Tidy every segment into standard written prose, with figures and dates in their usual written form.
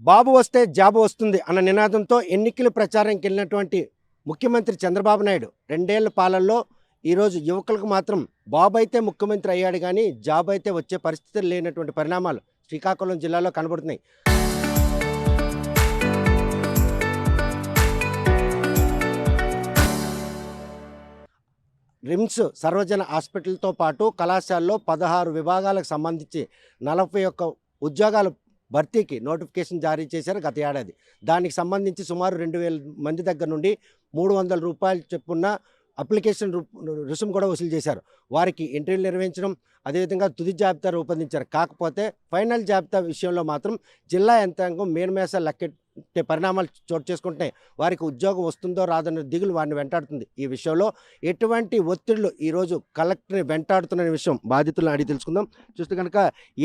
బాబు వస్తే జాబు వస్తుంది అన్న నినాదంతో ఎన్నికల ప్రచారానికి వెళ్ళినటువంటి ముఖ్యమంత్రి చంద్రబాబు నాయుడు 2 ఏళ్ల పాలనలో ఈరోజు యువకులకు మాత్రం బాబు అయితే ముఖ్యమంత్రి అయ్యాడు కానీ జాబ్ అయితే వచ్చే పరిస్థితులు లేనటువంటి పరిణామాలు శ్రీకాకుళం జిల్లాలో కనబడుతున్నాయి. రిమ్స్ సర్వజన హాస్పిటల్తో పాటు కళాశాలలో 16 విభాగాలకు సంబంధించి 41 ఉద్యోగాలు భర్తీకి నోటిఫికేషన్ జారీ చేశారు గత ఏడాది. దానికి సంబంధించి సుమారు 2000 మంది దగ్గర నుండి 300 రూపాయలు చొప్పున అప్లికేషన్ రుసుము కూడా వసూలు చేశారు. వారికి ఇంటర్వ్యూలు నిర్వహించడం, అదేవిధంగా తుది జాబితా రూపొందించారు. కాకపోతే ఫైనల్ జాబితా విషయంలో మాత్రం జిల్లా యంత్రాంగం మేనమేషాలు లెక్కెట్టే పరిణామాలు చోటు చేసుకుంటున్నాయి. వారికి ఉద్యోగం వస్తుందో రాదన్న దిగులు వారిని వెంటాడుతుంది. ఈ విషయంలో ఎటువంటి ఒత్తిళ్లు ఈరోజు కలెక్టర్ని వెంటాడుతున్న విషయం బాధితులను అడిగి తెలుసుకుందాం. చూస్తే కనుక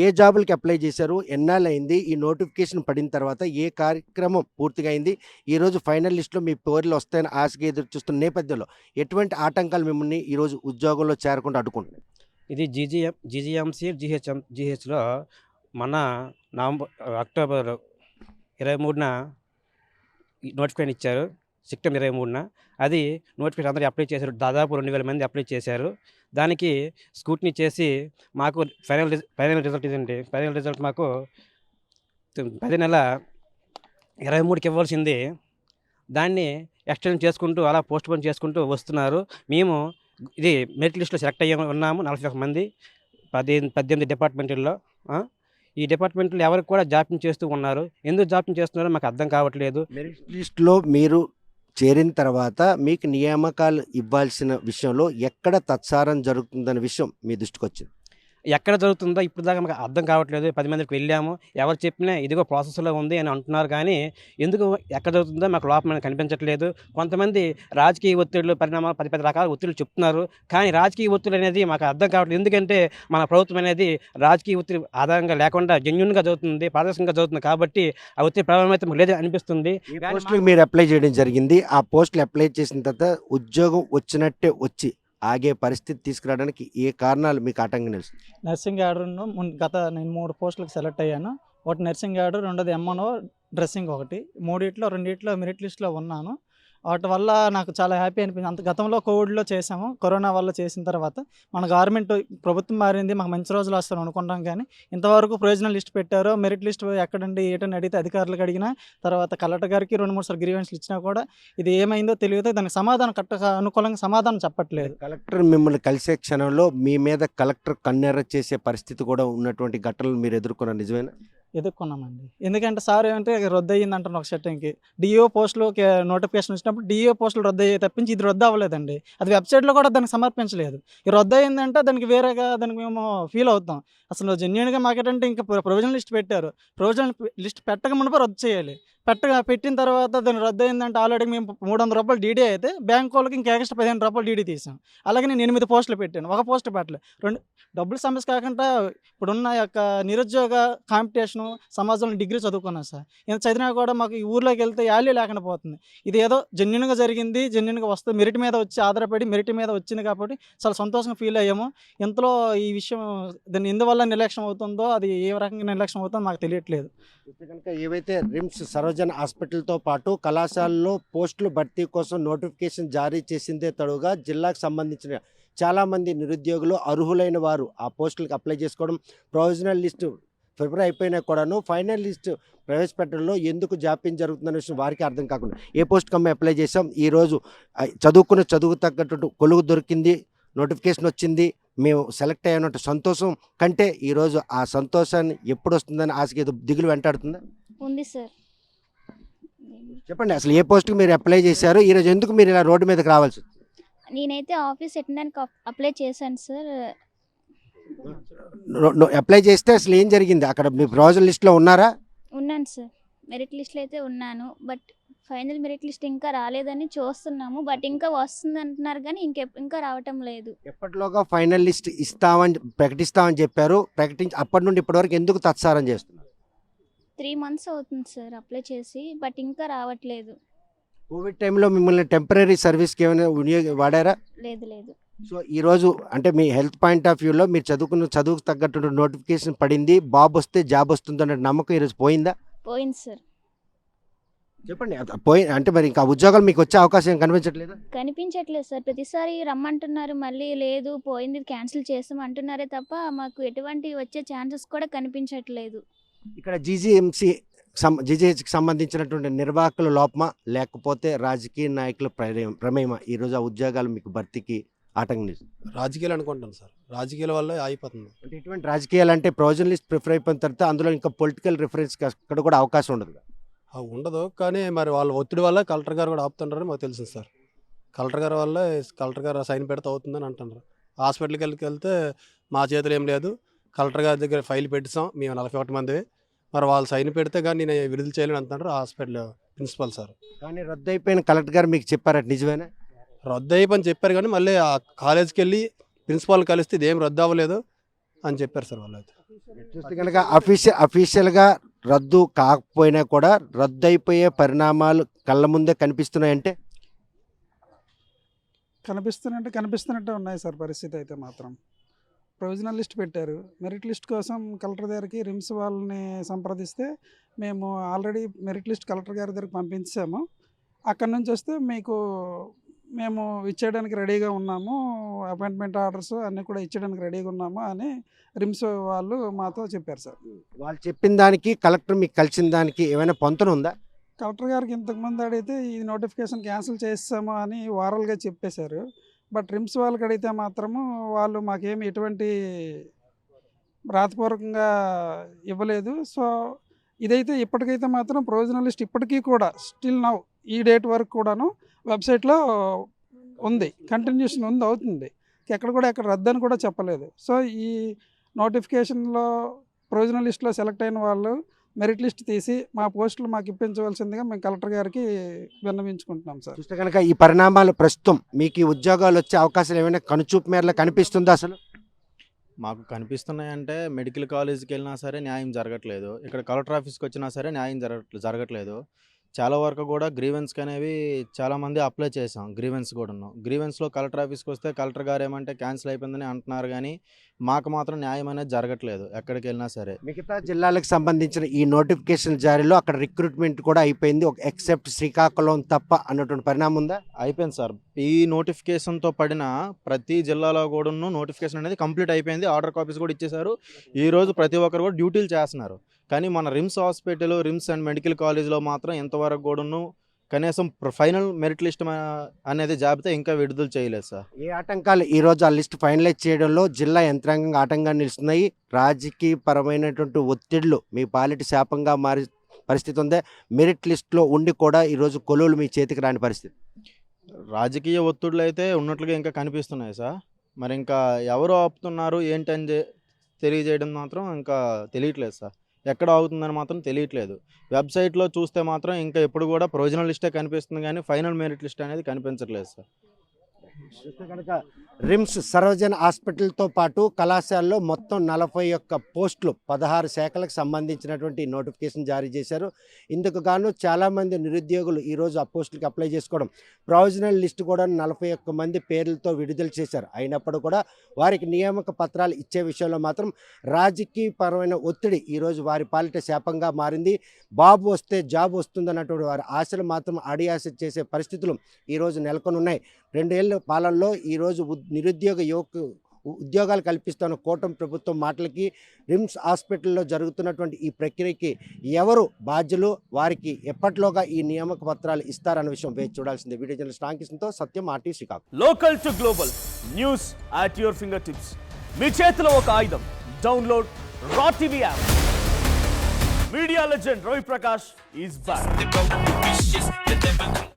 ఏ జాబులకి అప్లై చేశారు, ఎన్నాళ్ళు అయింది, ఈ నోటిఫికేషన్ పడిన తర్వాత ఏ కార్యక్రమం పూర్తిగా అయింది, ఈరోజు ఫైనల్ లిస్టులో మీ పేర్లు వస్తాయని ఆశగా ఎదురు చూస్తున్న నేపథ్యంలో ఎటువంటి ఆటంకాలు మిమ్మల్ని ఈరోజు ఉద్యోగంలో చేరకుండా అడ్డుకుంటున్నాయి? ఇది జీజీఎంసీ జీహెచ్లో మన అక్టోబర్ 23న నోటిఫికేషన్ ఇచ్చారు. సెప్టెంబర్ 23న అది నోటిఫికేషన్ అందరూ అప్లై చేశారు. దాదాపు 2000 మంది అప్లై చేశారు. దానికి స్క్రూటినీ చేసి మాకు ఫైనల్ రిజల్ట్ ఇదండి. ఫైనల్ రిజల్ట్ మాకు 10 నెల 23కి ఇవ్వాల్సింది. దాన్ని ఎక్స్టెండ్ చేసుకుంటూ అలా పోస్ట్ పోన్ చేసుకుంటూ వస్తున్నారు. మేము ఇది మెరిట్ లిస్ట్లో సెలెక్ట్ ఉన్నాము. 41 మంది 18 డిపార్ట్మెంట్లో. ఈ డిపార్ట్మెంట్లో ఎవరికి కూడా జాప్యం చేస్తూ ఉన్నారు. ఎందుకు జాప్యం చేస్తున్నారో మాకు అర్థం కావట్లేదు. మెరిట్ లిస్టులో మీరు చేరిన తర్వాత మీకు నియామకాలు ఇవ్వాల్సిన విషయంలో ఎక్కడ తత్సారం జరుగుతుందనే విషయం మీ దృష్టికి వచ్చింది? ఎక్కడ జరుగుతుందో ఇప్పుడు దాకా మాకు అర్థం కావట్లేదు. 10 మందికి వెళ్ళాము, ఎవరు చెప్పినా ఇదిగో ప్రాసెస్లో ఉంది అని అంటున్నారు. కానీ ఎందుకు ఎక్కడ జరుగుతుందో మాకు లోపల మనకు కనిపించట్లేదు. కొంతమంది రాజకీయ ఒత్తిళ్లు పరిణామాలు 10 రకాల ఒత్తిళ్లు చెప్తున్నారు. కానీ రాజకీయ ఒత్తిడి అనేది మాకు అర్థం కావట్లేదు. ఎందుకంటే మన ప్రభుత్వం అనేది రాజకీయ ఒత్తిడి ఆధారంగా లేకుండా జెన్యూన్గా జరుగుతుంది, పారదర్శకంగా జరుగుతుంది. కాబట్టి ఆ ఒత్తిడి ప్రభావం అయితే మాకు లేదని అనిపిస్తుంది. పోస్టులకు మీరు అప్లై చేయడం జరిగింది. ఆ పోస్టులు అప్లై చేసిన తర్వాత ఉద్యోగం వచ్చినట్టే వచ్చి ఆగే పరిస్థితి తీసుకురావడానికి ఏ కారణాలు మీకు ఆటంకం తెలుసు? నర్సింగ్ ఆర్డర్ను నేను 3 పోస్టులకు సెలెక్ట్ అయ్యాను. ఒకటి నర్సింగ్ ఆర్డర్, రెండోది ఎంఎన్ఓ, డ్రెస్సింగ్ ఒకటి. రెండిట్లో మెరిట్ లిస్ట్లో ఉన్నాను. వాటి వల్ల నాకు చాలా హ్యాపీ అనిపించింది. గతంలో కోవిడ్లో చేసాము, కరోనా వల్ల చేసిన తర్వాత మన గవర్నమెంట్ ప్రభుత్వం మారింది, మాకు మంచి రోజులు వస్తాను అనుకుంటాం. కానీ ఇంతవరకు ప్రొవిజనల్ లిస్ట్ పెట్టారో, మెరిట్ లిస్ట్ ఎక్కడండి ఏటని అడిగితే అధికారులకు అడిగినా, తర్వాత కలెక్టర్ గారికి 2-3 సార్లు గ్రీవెన్స్లు ఇచ్చినా కూడా ఇది ఏమైందో తెలియదు. దానికి సమాధానం అనుకూలంగా సమాధానం చెప్పట్లేదు. కలెక్టర్ మిమ్మల్ని కలిసే క్షణంలో మీ మీద కలెక్టర్ కన్నెర్ర చేసే పరిస్థితి కూడా ఉన్నటువంటి ఘటనలు మీరు ఎదుర్కొన్నారు, నిజమేనా? ఎదుర్కొన్నామండి. ఎందుకంటే సార్ ఏమంటే రద్దు అయ్యింది అంటారు. ఒక సెట్టింగ్కి డిఓ పోస్టులు నోటిఫికేషన్ వచ్చినప్పుడు డిఓ పోస్టులు రద్దు అయ్యే తప్పించి ఇది రద్దు అవ్వలేదండి. అది వెబ్సైట్లో కూడా దానికి సమర్పించలేదు. ఈ రద్దు అయ్యిందంటే దానికి వేరేగా దానికి మేము ఫీల్ అవుతాం. అసలు జెన్యూన్గా మాకేంటంటే ఇంకా ప్రొవిజనల్ లిస్ట్ పెట్టారు. ప్రొవిజనల్ లిస్ట్ పెట్టక మునుపు రద్దు చేయాలి. పెట్టిన తర్వాత దాన్ని రద్దు అయిందంటే ఆల్రెడీ మేము 300 రూపాయలు డీడీ అయితే బ్యాంక్ వాళ్ళకి ఇంకా ఎక్స్ట్రా 15 రూపాయలు డీడీ తీసాం. అలాగే నేను 8 పోస్టులు పెట్టాను, ఒక పోస్ట్ పెట్టలేదు. డబ్బులు సమస్య కాకుండా ఇప్పుడున్న యొక్క నిరుద్యోగ కాంపిటీషను సమాజంలో డిగ్రీ చదువుకున్నాను సార్. ఎంత చదివినా కూడా మాకు ఈ ఊర్లోకి వెళ్తే వాల్యూ లేకుండా పోతుంది. ఇది ఏదో జెన్యూన్గా జరిగింది, జెన్యూన్గా వస్తుంది, మెరిట్ మీద వచ్చి ఆధారపడి మెరిట్ మీద వచ్చింది కాబట్టి చాలా సంతోషంగా ఫీల్ అయ్యాము. ఇంతలో ఈ విషయం దాన్ని ఎందువల్ల నిర్లక్ష్యం అవుతుందో, అది ఏ రకంగా నిర్లక్ష్యం అవుతుందో మాకు తెలియట్లేదు. కనుక ఏవైతే రిమ్స్ సర్వజన హాస్పిటల్తో పాటు కళాశాలలో పోస్టులు భర్తీ కోసం నోటిఫికేషన్ జారీ చేసిందే తడుగా జిల్లాకు సంబంధించిన చాలామంది నిరుద్యోగులు అర్హులైన వారు ఆ పోస్టులకు అప్లై చేసుకోవడం, ప్రొవిజనల్ లిస్టు ఫిబ్రవరి అయిపోయినా కూడాను ఫైనల్ లిస్ట్ ప్రవేశపెట్టడంలో ఎందుకు జాప్యం జరుగుతుందనే విషయం వారికి అర్థం కాకుండా ఏ పోస్ట్కి అమ్మాయి అప్లై చేసాం, ఈరోజు చదువుకు తగ్గట్టు కొలుగు దొరికింది, నోటిఫికేషన్ వచ్చింది, మేము సెలెక్ట్ అయ్యానంటే సంతోషం కంటే ఈరోజు ఆ సంతోషాన్ని ఎప్పుడు వస్తుందని ఆశకి దిగులు వెంటాడుతుందా? ఉంది సార్. చెప్పండి, అసలు ఏ పోస్ట్కి మీరు అప్లై చేశారు, ఈరోజు ఎందుకు మీరు ఇలా రోడ్డు మీదకి రావాల్సి? నేనైతే ఆఫీస్ అటెండెంట్కి అప్లై చేశాను సార్. అప్లై చేస్తే అసలు ఏం జరిగింది? అక్కడ మీ ప్రొవిజనల్ లిస్ట్లో ఉన్నారా? ఉన్నాను సార్, మెరిట్ లిస్ట్లో అయితే ఉన్నాను. బట్ ఫైనల్ మెరిట్ లిస్ట్ ఇంకా రాలేదని చూస్తున్నాము. బట్ ఇంకా వస్తుంది అంటున్నారు కానీ ఇంకా రావటం లేదు. ఎప్పటిలోగా ఫైనల్ లిస్ట్ ప్రకటిస్తామని చెప్పారు. అప్పటి నుండి ఇప్పటివరకు ఎందుకు తత్సారం చేస్తున్నారు? 3 months అవుతుంది సార్ అప్లై చేసి, బట్ ఇంకా రావట్లేదు. కోవిడ్ టైంలో మిమ్మల్ని టెంపరీ సర్వీస్కి ఏమైనా వాడారా? లేదు. సో ఈరోజు అంటే మీ హెల్త్ పాయింట్ ఆఫ్ వ్యూలో మీరు చదువుకు తగ్గట్టు నోటిఫికేషన్ పడింది, బాబు వస్తే జాబ్ వస్తుంది అనే నమ్మకం ఈరోజు పోయిందా? పోయింది సార్. చెప్పండి పోయి అంటే మరి ఇంకా ఉద్యోగాలు మీకు వచ్చే అవకాశం కనిపించట్లేదు. కనిపించట్లేదు సార్. ప్రతిసారి రమ్మంటున్నారు, మళ్ళీ లేదు పోయింది క్యాన్సిల్ చేస్తాం అంటున్నారే తప్ప మాకు ఎటువంటి వచ్చే ఛాన్సెస్ కూడా కనిపించట్లేదు. ఇక్కడ జీజీహెచ్కి సంబంధించినటువంటి నిర్వాహకుల లోపమా లేకపోతే రాజకీయ నాయకుల ప్రమేయమా ఈరోజు ఆ ఉద్యోగాలు మీకు భర్తీకి ఆటంకం నిలుస్తుంది? రాజకీయాలు అనుకుంటాను సార్, రాజకీయాల వల్ల అయిపోతుంది. అంటే ఇటువంటి రాజకీయాలు అంటే ప్రొవిజన్ లిస్ట్ ప్రిఫర్ అయిపోయిన తర్వాత అందులో ఇంకా పొలిటికల్ రిఫరెన్స్ అక్కడ కూడా అవకాశం ఉండదు. ఉండదు, కానీ మరి వాళ్ళ ఒత్తిడి వల్ల కలెక్టర్ గారు కూడా ఆపుతుంటారని మాకు తెలిసింది సార్. కలెక్టర్ గారి వల్ల కలెక్టర్ గారు సైన్ పెడితే అవుతుందని అంటున్నారు. హాస్పిటల్కి వెళ్తే మా చేతులు ఏం లేదు, కలెక్టర్ గారి దగ్గర ఫైల్ పెట్టిస్తాం మేము 41 మంది, మరి వాళ్ళు సైన్ పెడితే కానీ నేను విడుదల చేయలేను అంటున్నారు హాస్పిటల్ ప్రిన్సిపల్ సార్. కానీ రద్దు అయిపోయిన కలెక్టర్ గారు మీకు చెప్పారట, నిజమేనా? రద్దు అయిపోయి చెప్పారు, కానీ మళ్ళీ ఆ కాలేజ్కి వెళ్ళి ప్రిన్సిపాల్ కలిస్తే ఇదేం రద్దు అవ్వలేదు అని చెప్పారు సార్ వాళ్ళు. అయితే చూస్తే కనుక అఫీషియల్గా రద్దు కాకపోయినా కూడా రద్దు అయిపోయే పరిణామాలు కళ్ళ ముందే కనిపిస్తున్నాయంటే కనిపిస్తున్నట్టే ఉన్నాయి సార్. పరిస్థితి అయితే మాత్రం ప్రొవిజనల్ లిస్ట్ పెట్టారు. మెరిట్ లిస్ట్ కోసం కలెక్టర్ దగ్గరికి రిమ్స్ వాళ్ళని సంప్రదిస్తే మేము ఆల్రెడీ మెరిట్ లిస్ట్ కలెక్టర్ గారి దగ్గరికి పంపించాము. అక్కడి నుంచి వస్తే మేము ఇచ్చేయడానికి రెడీగా ఉన్నాము, అపాయింట్మెంట్ ఆర్డర్స్ అన్నీ కూడా ఇచ్చేయడానికి రెడీగా ఉన్నాము అని రిమ్స్ వాళ్ళు మాతో చెప్పారు సార్. వాళ్ళు చెప్పిన దానికి కలెక్టర్ మీకు కలిసిన దానికి ఏమైనా పొంతన ఉందా? కలెక్టర్ గారికి ఇంతకుముందు అడిగితే ఈ నోటిఫికేషన్ క్యాన్సిల్ చేస్తాము అని వారల్గా చెప్పేశారు. బట్ రిమ్స్ వాళ్ళకి అడిగితే మాత్రము వాళ్ళు మాకేమి ఎటువంటి రాతపూర్వకంగా ఇవ్వలేదు. సో ఇదైతే ఇప్పటికైతే మాత్రం ప్రొవిజనల్ లిస్ట్ ఇప్పటికీ కూడా స్టిల్ నౌ ఈ డేట్ వరకు కూడాను వెబ్సైట్లో ఉంది, కంటిన్యూషన్ ఉంది, అవుతుంది. ఎక్కడ రద్దని కూడా చెప్పలేదు. సో ఈ నోటిఫికేషన్లో ప్రొవిజనల్ లిస్ట్లో సెలెక్ట్ అయిన వాళ్ళు మెరిట్ లిస్ట్ తీసి మా పోస్టులు మాకు ఇప్పించవలసిందిగా మేము కలెక్టర్ గారికి విన్నవించుకుంటున్నాం సార్. చూస్తే కనుక ఈ పరిణామాలు ప్రస్తుతం మీకు ఈ ఉద్యోగాలు వచ్చే అవకాశాలు ఏమైనా కనుచూపు మేరలో కనిపిస్తుందా? అసలు మాకు కనిపిస్తున్నాయంటే మెడికల్ కాలేజీకి వెళ్ళినా సరే న్యాయం జరగట్లేదు, ఇక్కడ కలెక్టర్ ఆఫీస్కి వచ్చినా సరే న్యాయం జరగట్లేదు. చాలా వరకు కూడా గ్రీవెన్స్కి అనేవి చాలామంది అప్లై చేసాం, గ్రీవెన్స్ కూడాను. గ్రీవెన్స్లో కలెక్టర్ ఆఫీస్కి వస్తే కలెక్టర్ గారు ఏమంటే క్యాన్సిల్ అయిపోయిందని అంటున్నారు, కానీ మాకు మాత్రం న్యాయం అనేది జరగట్లేదు ఎక్కడికి వెళ్ళినా సరే. మిగతా జిల్లాలకు సంబంధించిన ఈ నోటిఫికేషన్ జారీలో అక్కడ రిక్రూట్మెంట్ కూడా అయిపోయింది, ఒక ఎక్సెప్ట్ శ్రీకాకుళం తప్ప అన్నటువంటి పరిణామం ఉందా? అయిపోయింది సార్. ఈ నోటిఫికేషన్తో పడిన ప్రతి జిల్లాలో కూడా నోటిఫికేషన్ అనేది కంప్లీట్ అయిపోయింది, ఆర్డర్ కాపీస్ కూడా ఇచ్చేశారు. ఈరోజు ప్రతి ఒక్కరు కూడా డ్యూటీలు చేస్తున్నారు. కానీ మన RIMS hospital, RIMS and medical కాలేజ్లో మాత్రం ఎంతవరకు కూడాను కనీసం ఫైనల్ మెరిట్ లిస్ట్ అనేది జాబితా ఇంకా విడుదల చేయలేదు సార్. ఏ ఆటంకాలు ఈరోజు ఆ లిస్ట్ ఫైనలైజ్ చేయడంలో జిల్లా యంత్రాంగంగా ఆటంకంగా నిలుస్తున్నాయి? రాజకీయ పరమైనటువంటి ఒత్తిళ్లు మీ పాలిటి శాపంగా మారి పరిస్థితి ఉందే, మెరిట్ లిస్ట్లో ఉండి కూడా ఈరోజు కొలువులు మీ చేతికి రాని పరిస్థితి? రాజకీయ ఒత్తిడులు అయితే ఉన్నట్లుగా ఇంకా కనిపిస్తున్నాయి సార్. మరి ఇంకా ఎవరు ఆపుతున్నారు ఏంటని తెలియజేయడం మాత్రం ఇంకా తెలియట్లేదు సార్. ఎక్కడ ఆగుతుందని మాత్రం తెలియట్లేదు. వెబ్సైట్లో చూస్తే మాత్రం ఇంకా ఎప్పుడు కూడా ప్రొవిజనల్ లిస్టే కనిపిస్తుంది, కానీ ఫైనల్ మెరిట్ లిస్ట్ అనేది కనిపించట్లేదు సార్. చూస్తే కనుక రిమ్స్ సర్వజన హాస్పిటల్తో పాటు కళాశాలలో మొత్తం 41 పోస్టులు 16 శాఖలకు సంబంధించినటువంటి నోటిఫికేషన్ జారీ చేశారు. ఇందుకు గాను చాలామంది నిరుద్యోగులు ఈరోజు ఆ పోస్టులకి అప్లై చేసుకోవడం, ప్రొవిజనల్ లిస్ట్ కూడా 41 మంది పేర్లతో విడుదల చేశారు. అయినప్పుడు కూడా వారికి నియామక పత్రాలు ఇచ్చే విషయంలో మాత్రం రాజకీయపరమైన ఒత్తిడి ఈరోజు వారి పాలిట శాపంగా మారింది. బాబు వస్తే జాబ్ వస్తుందన్నటువంటి వారి ఆశలు మాత్రం అడియాస చేసే పరిస్థితులు ఈరోజు నెలకొని ఉన్నాయి. 2 ఏళ్ళ పాలనలో ఈరోజు నిరుద్యోగ యువకు ఉద్యోగాలు కల్పిస్తున్న కూటమి ప్రభుత్వం మాటలకి, రిమ్స్ హాస్పిటల్లో జరుగుతున్నటువంటి ఈ ప్రక్రియకి ఎవరు బాధ్యులు, వారికి ఎప్పటిలోగా ఈ నియామక పత్రాలు ఇస్తారన్న విషయం వేచి చూడాల్సిందే. వీడియో జర్నలిస్ట్ రాంకిషన్తో Satyam, RTV Srikakulam. Local to global news at your fingertips. మీ చేతిలో ఒక ఆయుధం. Download raw TV app. Media legend Ravi Prakash is back.